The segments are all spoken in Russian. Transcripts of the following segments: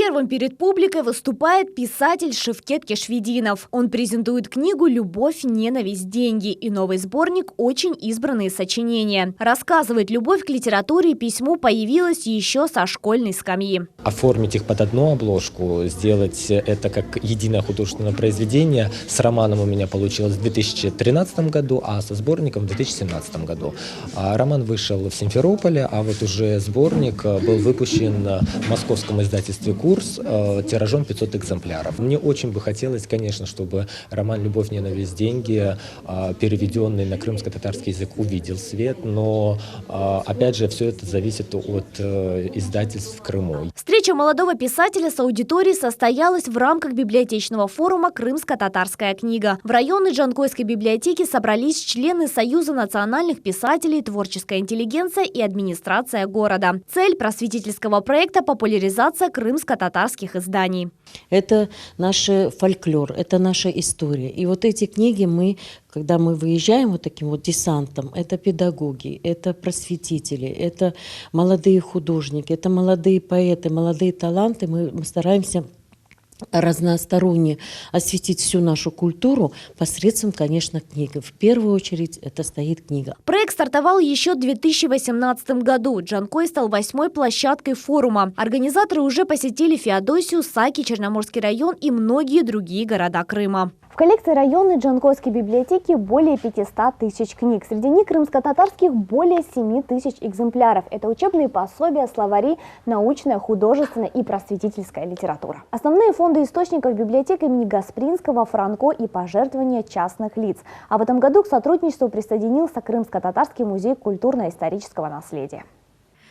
Первым перед публикой выступает писатель Шевкет Кешвединов. Он презентует книгу «Любовь, ненависть, деньги» и новый сборник «Очень избранные сочинения». Рассказывает, любовь к литературе и письму появилась еще со школьной скамьи. Оформить их под одну обложку, сделать это как единое художественное произведение. С романом у меня получилось в 2013 году, а со сборником в 2017 году. Роман вышел в Симферополе, а вот уже сборник был выпущен в московском издательстве «Курс» тиражом 500 экземпляров. Мне очень бы хотелось, конечно, чтобы роман «Любовь, ненависть, деньги», переведенный на крымско-татарский язык, увидел свет, но, опять же, все это зависит от издательств в Крыму. Встреча молодого писателя с аудиторией состоялась в рамках библиотечного форума «Крымско-татарская книга». В районной Джанкойской библиотеке собрались члены Союза национальных писателей, творческая интеллигенция и администрация города. Цель просветительского проекта – популяризация крымско-татарских изданий. Это наш фольклор, это наша история. И вот эти книги когда мы выезжаем вот таким вот десантом, это педагоги, это просветители, это молодые художники, это молодые поэты, молодые таланты. Мы стараемся разносторонне осветить всю нашу культуру посредством, конечно, книги. В первую очередь это стоит книга. Проект стартовал еще в 2018 году. Джанкой стал 8-й площадкой форума. Организаторы уже посетили Феодосию, Саки, Черноморский район и многие другие города Крыма. В коллекции районной Джанкойской библиотеки более 500 тысяч книг. Среди них крымско-татарских более 7 тысяч экземпляров. Это учебные пособия, словари, научная, художественная и просветительская литература. Основные фонды источников библиотек имени Гаспринского, Франко и пожертвования частных лиц. А в этом году к сотрудничеству присоединился Крымско-татарский музей культурно-исторического наследия.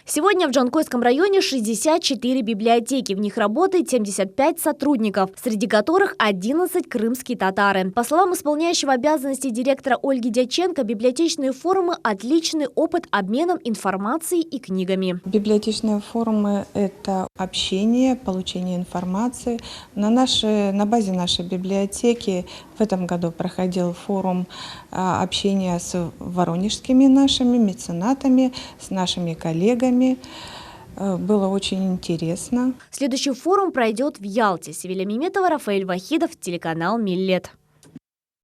Сегодня в Джанкойском районе 64 библиотеки. В них работает 75 сотрудников, среди которых 11 крымские татары. По словам исполняющего обязанности директора Ольги Дяченко, библиотечные форумы – отличный опыт обменом информацией и книгами. Библиотечные форумы – это общение, получение информации. На базе нашей библиотеки в этом году проходил форум общения с воронежскими нашими меценатами, с нашими коллегами. Было очень интересно. Следующий форум пройдет в Ялте. Севиля Меметова, Рафаэль Вахидов, телеканал «Миллет».